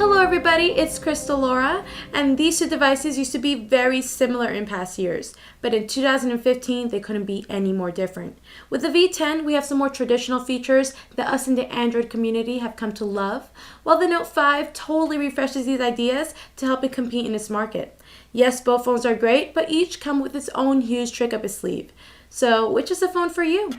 Hello everybody, it's Crystal Laura, and these two devices used to be very similar in past years, but in 2015 they couldn't be any more different. With the V10, we have some more traditional features that us in the Android community have come to love, while the Note 5 totally refreshes these ideas to help it compete in its market. Yes, both phones are great, but each come with its own huge trick up its sleeve. So, which is the phone for you?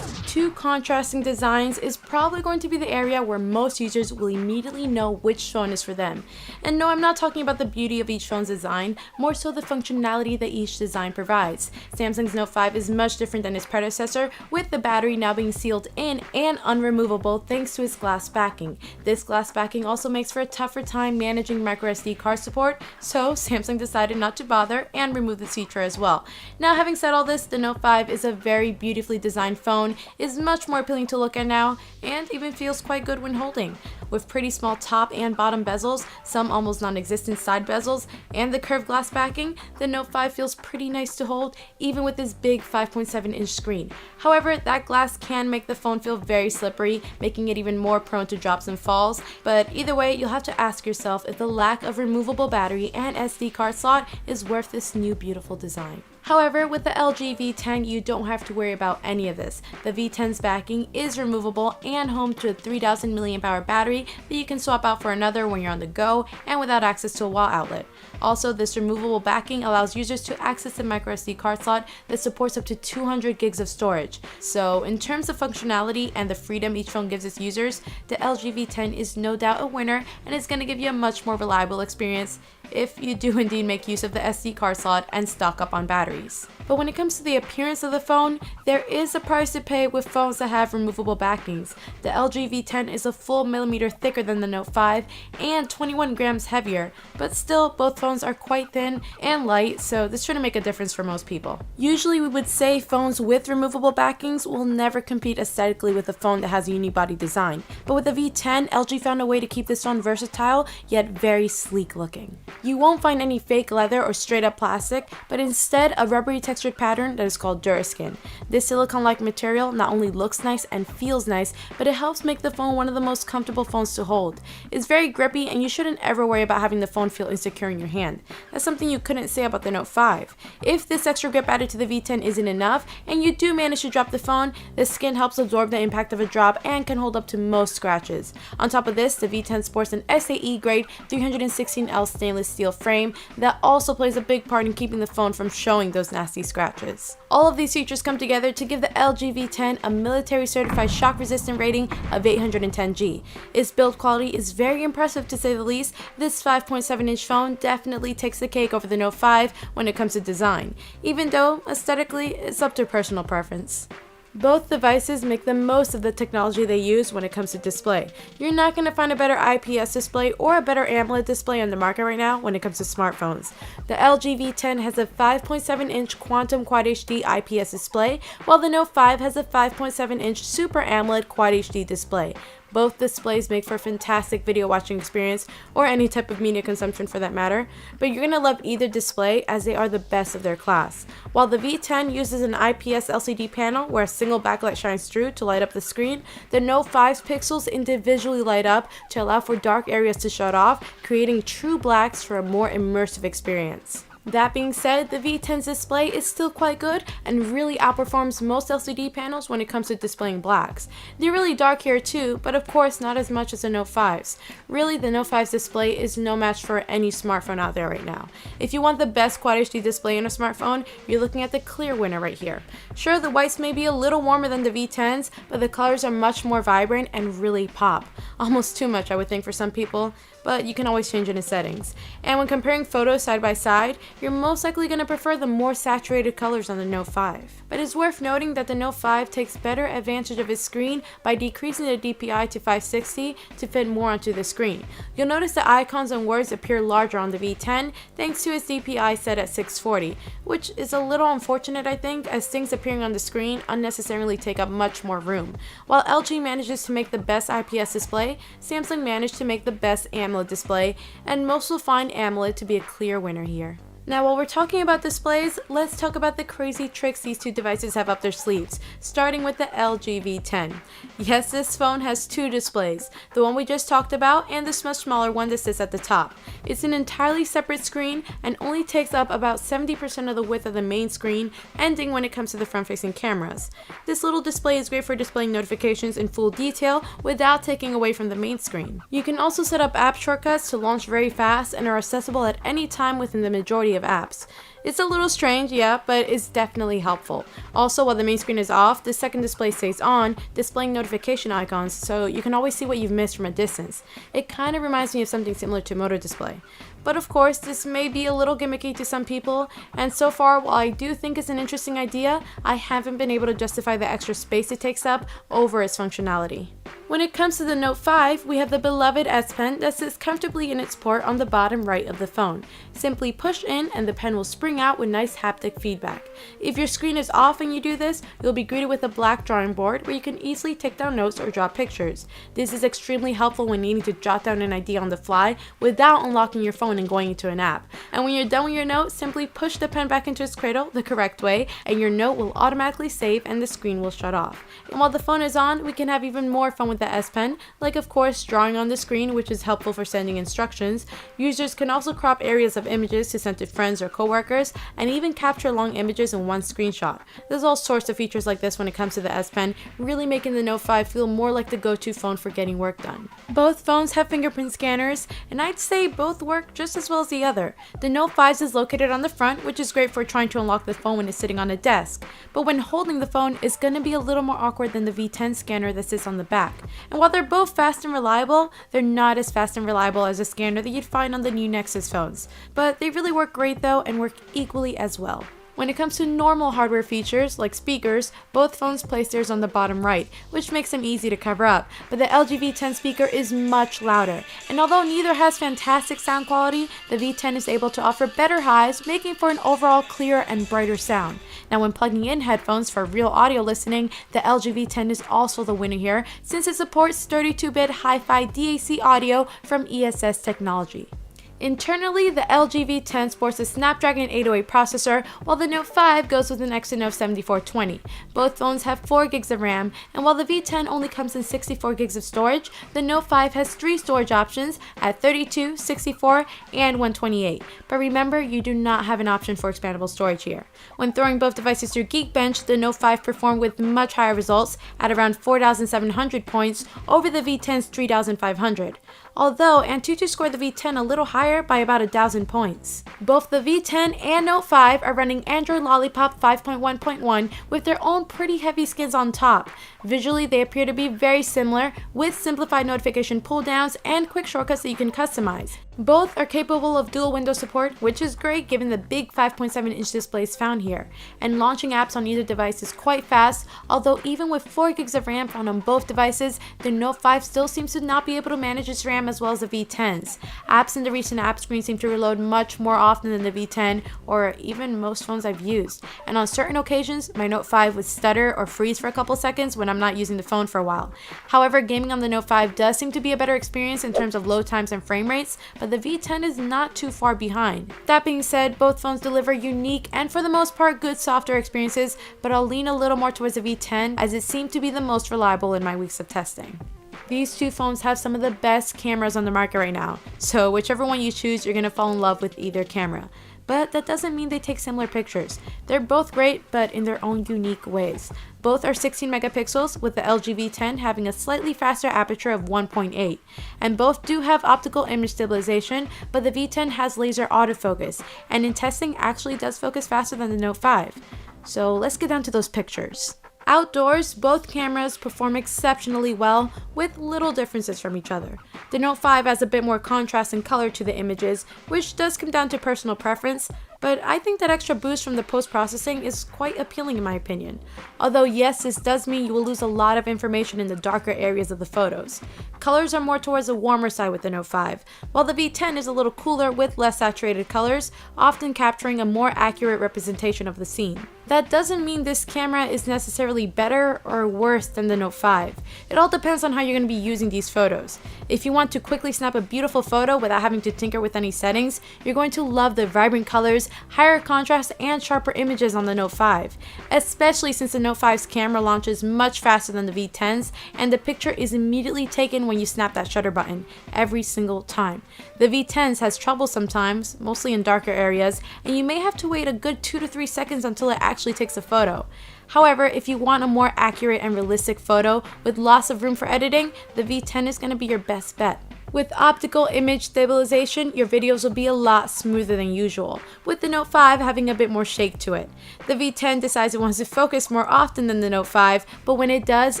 Two contrasting designs is probably going to be the area where most users will immediately know which phone is for them. And no, I'm not talking about the beauty of each phone's design, more so the functionality that each design provides. Samsung's Note 5 is much different than its predecessor, with the battery now being sealed in and unremovable thanks to its glass backing. This glass backing also makes for a tougher time managing microSD card support, so Samsung decided not to bother and remove this feature as well. Now, having said all this, the Note 5 is a very beautifully designed phone, is much more appealing to look at now, and even feels quite good when holding. With pretty small top and bottom bezels, some almost non-existent side bezels, and the curved glass backing, the Note 5 feels pretty nice to hold, even with this big 5.7-inch screen. However, that glass can make the phone feel very slippery, making it even more prone to drops and falls, but either way, you'll have to ask yourself if the lack of removable battery and SD card slot is worth this new beautiful design. However, with the LG V10, you don't have to worry about any of this. The V10's backing is removable and home to a 3000 mAh battery that you can swap out for another when you're on the go and without access to a wall outlet. Also, this removable backing allows users to access the microSD card slot that supports up to 200 gigs of storage. So, in terms of functionality and the freedom each phone gives its users, the LG V10 is no doubt a winner and is going to give you a much more reliable experience if you do indeed make use of the SD card slot and stock up on batteries. But when it comes to the appearance of the phone, there is a price to pay with phones that have removable backings. The LG V10 is a full millimeter thicker than the Note 5 and 21 grams heavier, but still both phones are quite thin and light, so this shouldn't make a difference for most people. Usually we would say phones with removable backings will never compete aesthetically with a phone that has a unibody design, but with the V10, LG found a way to keep this phone versatile yet very sleek looking. You won't find any fake leather or straight up plastic, but instead a rubbery textured pattern that is called Duraskin. This silicone-like material not only looks nice and feels nice, but it helps make the phone one of the most comfortable phones to hold. It's very grippy and you shouldn't ever worry about having the phone feel insecure in your hand. That's something you couldn't say about the Note 5. If this extra grip added to the V10 isn't enough, and you do manage to drop the phone, the skin helps absorb the impact of a drop and can hold up to most scratches. On top of this, the V10 sports an SAE grade 316L stainless steel frame that also plays a big part in keeping the phone from showing those nasty scratches. All of these features come together to give the LG V10 a military certified shock resistant rating of 810G. Its build quality is very impressive to say the least. This 5.7-inch phone definitely takes the cake over the Note 5 when it comes to design, even though aesthetically it's up to personal preference. Both devices make the most of the technology they use when it comes to display. You're not going to find a better IPS display or a better AMOLED display on the market right now when it comes to smartphones. The LG V10 has a 5.7-inch Quantum Quad HD IPS display, while the Note 5 has a 5.7-inch Super AMOLED Quad HD display. Both displays make for a fantastic video watching experience, or any type of media consumption for that matter, but you're going to love either display as they are the best of their class. While the V10 uses an IPS LCD panel where a single backlight shines through to light up the screen, the Note 5's pixels individually light up to allow for dark areas to shut off, creating true blacks for a more immersive experience. That being said, the V10's display is still quite good and really outperforms most LCD panels when it comes to displaying blacks. They're really dark here too, but of course not as much as the Note 5's. Really, the Note 5's display is no match for any smartphone out there right now. If you want the best Quad HD display in a smartphone, you're looking at the clear winner right here. Sure, the whites may be a little warmer than the V10's, but the colors are much more vibrant and really pop. Almost too much, I would think, for some people, but you can always change it in settings. And when comparing photos side by side, you're most likely going to prefer the more saturated colors on the Note 5. But it's worth noting that the Note 5 takes better advantage of its screen by decreasing the DPI to 560 to fit more onto the screen. You'll notice the icons and words appear larger on the V10 thanks to its DPI set at 640, which is a little unfortunate I think, as things appearing on the screen unnecessarily take up much more room. While LG manages to make the best IPS display, Samsung managed to make the best AMOLED display, and most will find AMOLED to be a clear winner here. Now while we're talking about displays, let's talk about the crazy tricks these two devices have up their sleeves, starting with the LG V10. Yes, this phone has two displays, the one we just talked about and this much smaller one that sits at the top. It's an entirely separate screen and only takes up about 70% of the width of the main screen, ending when it comes to the front-facing cameras. This little display is great for displaying notifications in full detail without taking away from the main screen. You can also set up app shortcuts to launch very fast and are accessible at any time within the majority of apps. It's a little strange, yeah, but it's definitely helpful. Also, while the main screen is off, the second display stays on, displaying notification icons, so you can always see what you've missed from a distance. It kind of reminds me of something similar to Moto Display. But of course, this may be a little gimmicky to some people, and so far, while I do think it's an interesting idea, I haven't been able to justify the extra space it takes up over its functionality. When it comes to the Note 5, we have the beloved S Pen that sits comfortably in its port on the bottom right of the phone. Simply push in and the pen will spring out with nice haptic feedback. If your screen is off and you do this, you'll be greeted with a black drawing board where you can easily take down notes or draw pictures. This is extremely helpful when needing to jot down an idea on the fly without unlocking your phone and going into an app. And when you're done with your note, simply push the pen back into its cradle the correct way and your note will automatically save and the screen will shut off. And while the phone is on, we can have even more fun with the S Pen, like of course drawing on the screen, which is helpful for sending instructions. Users can also crop areas of images to send to friends or coworkers, and even capture long images in one screenshot. There's all sorts of features like this when it comes to the S Pen, really making the Note 5 feel more like the go-to phone for getting work done. Both phones have fingerprint scanners, and I'd say both work just as well as the other. The Note 5 is located on the front, which is great for trying to unlock the phone when it's sitting on a desk, but when holding the phone, it's going to be a little more awkward than the V10 scanner that sits on the back. And while they're both fast and reliable, they're not as fast and reliable as a scanner that you'd find on the new Nexus phones. But they really work great though and work equally as well. When it comes to normal hardware features, like speakers, both phones place theirs on the bottom right, which makes them easy to cover up, but the LG V10 speaker is much louder, and although neither has fantastic sound quality, the V10 is able to offer better highs, making for an overall clearer and brighter sound. Now when plugging in headphones for real audio listening, the LG V10 is also the winner here, since it supports 32-bit hi-fi DAC audio from ESS technology. Internally, the LG V10 sports a Snapdragon 808 processor, while the Note 5 goes with an Exynos 7420. Both phones have 4 gigs of RAM, and while the V10 only comes in 64 gigs of storage, the Note 5 has 3 storage options at 32, 64, and 128. But remember, you do not have an option for expandable storage here. When throwing both devices through Geekbench, the Note 5 performed with much higher results at around 4,700 points over the V10's 3,500. Although Antutu scored the V10 a little higher by about 1,000 points. Both the V10 and Note 5 are running Android Lollipop 5.1.1 with their own pretty heavy skins on top. Visually, they appear to be very similar, with simplified notification pull-downs and quick shortcuts that you can customize. Both are capable of dual window support, which is great given the big 5.7-inch displays found here. And launching apps on either device is quite fast, although even with 4 gigs of RAM found on both devices, the Note 5 still seems to not be able to manage its RAM as well as the V10's. Apps in the recent app screen seem to reload much more often than the V10, or even most phones I've used. And on certain occasions, my Note 5 would stutter or freeze for a couple seconds when I'm not using the phone for a while. However, gaming on the Note 5 does seem to be a better experience in terms of load times and frame rates, but the V10 is not too far behind. That being said, both phones deliver unique and for the most part good software experiences, but I'll lean a little more towards the V10 as it seemed to be the most reliable in my weeks of testing. These two phones have some of the best cameras on the market right now, so whichever one you choose, you're going to fall in love with either camera. But that doesn't mean they take similar pictures. They're both great, but in their own unique ways. Both are 16 megapixels, with the LG V10 having a slightly faster aperture of 1.8. And both do have optical image stabilization, but the V10 has laser autofocus, and in testing actually does focus faster than the Note 5. So let's get down to those pictures. Outdoors, both cameras perform exceptionally well, with little differences from each other. The Note 5 has a bit more contrast and color to the images, which does come down to personal preference, but I think that extra boost from the post-processing is quite appealing in my opinion. Although yes, this does mean you will lose a lot of information in the darker areas of the photos. Colors are more towards the warmer side with the Note 5, while the V10 is a little cooler with less saturated colors, often capturing a more accurate representation of the scene. That doesn't mean this camera is necessarily better or worse than the Note 5. It all depends on how you're going to be using these photos. If you want to quickly snap a beautiful photo without having to tinker with any settings, you're going to love the vibrant colors features higher contrast and sharper images on the Note 5, especially since the Note 5's camera launches much faster than the V10's and the picture is immediately taken when you snap that shutter button, every single time. The V10's has trouble sometimes, mostly in darker areas, and you may have to wait a good 2 to 3 seconds until it actually takes a photo. However, if you want a more accurate and realistic photo with lots of room for editing, the V10 is going to be your best bet. With optical image stabilization, your videos will be a lot smoother than usual, with the Note 5 having a bit more shake to it. The V10 decides it wants to focus more often than the Note 5, but when it does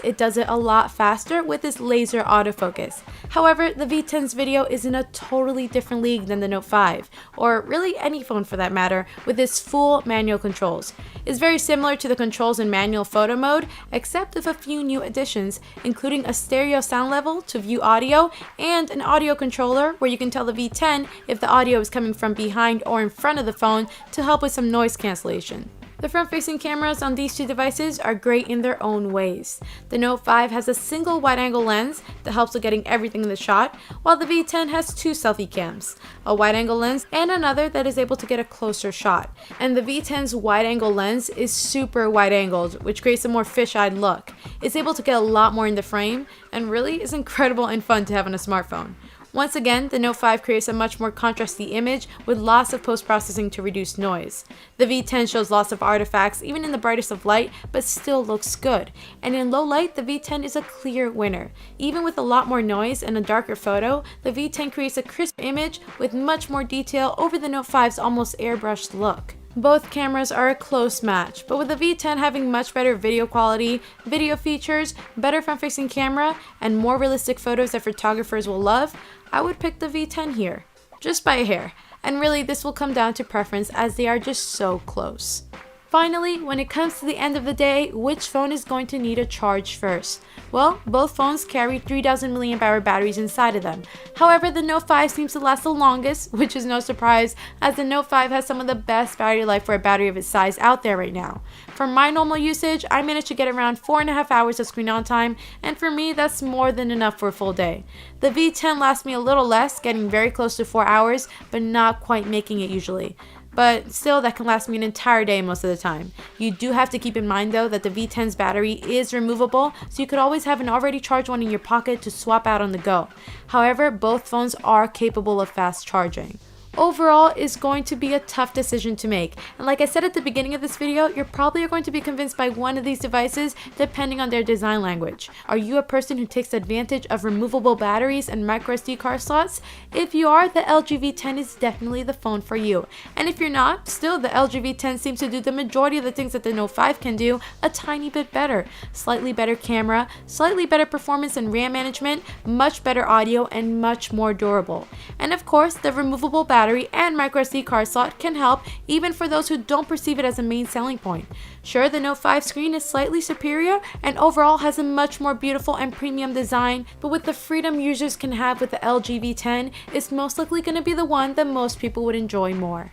it a lot faster with its laser autofocus. However, the V10's video is in a totally different league than the Note 5, or really any phone for that matter, with its full manual controls. It's very similar to the controls in manual photo mode, except with a few new additions, including a stereo sound level to view audio and an audio controller where you can tell the V10 if the audio is coming from behind or in front of the phone to help with some noise cancellation. The front-facing cameras on these two devices are great in their own ways. The Note 5 has a single wide-angle lens that helps with getting everything in the shot, while the V10 has two selfie cams, a wide-angle lens and another that is able to get a closer shot. And the V10's wide-angle lens is super wide-angled, which creates a more fish-eyed look. It's able to get a lot more in the frame, and really is incredible and fun to have on a smartphone. Once again, the Note 5 creates a much more contrasty image with lots of post-processing to reduce noise. The V10 shows lots of artifacts even in the brightest of light, but still looks good. And in low light, the V10 is a clear winner. Even with a lot more noise and a darker photo, the V10 creates a crisp image with much more detail over the Note 5's almost airbrushed look. Both cameras are a close match, but with the V10 having much better video quality, video features, better front-facing camera, and more realistic photos that photographers will love, I would pick the V10 here, just by a hair. And really, this will come down to preference as they are just so close. Finally, when it comes to the end of the day, which phone is going to need a charge first? Well, both phones carry 3000 mAh batteries inside of them. However, the Note 5 seems to last the longest, which is no surprise as the Note 5 has some of the best battery life for a battery of its size out there right now. For my normal usage, I managed to get around 4.5 hours of screen on time, and for me that's more than enough for a full day. The V10 lasts me a little less, getting very close to 4 hours, but not quite making it usually. But still, that can last me an entire day most of the time. You do have to keep in mind though that the V10's battery is removable, so you could always have an already charged one in your pocket to swap out on the go. However, both phones are capable of fast charging. Overall, it's going to be a tough decision to make, and like I said at the beginning of this video, you're probably going to be convinced by one of these devices depending on their design language. Are you a person who takes advantage of removable batteries and microSD card slots? If you are, the LG V10 is definitely the phone for you. And if you're not, still the LG V10 seems to do the majority of the things that the Note 5 can do a tiny bit better. Slightly better camera, slightly better performance and RAM management, much better audio, and much more durable. And of course, the removable battery and microSD card slot can help even for those who don't perceive it as a main selling point. Sure, the Note 5 screen is slightly superior and overall has a much more beautiful and premium design, but with the freedom users can have with the LG V10, it's most likely going to be the one that most people would enjoy more.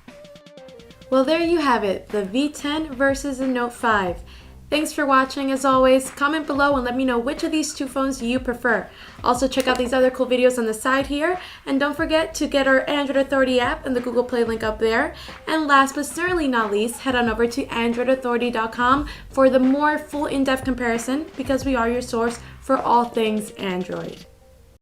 Well, there you have it, the V10 versus the Note 5. Thanks for watching. As always, comment below and let me know which of these two phones you prefer. Also, check out these other cool videos on the side here, and don't forget to get our Android Authority app and the Google Play link up there. And last but certainly not least, head on over to androidauthority.com for the more full in-depth comparison, because we are your source for all things Android.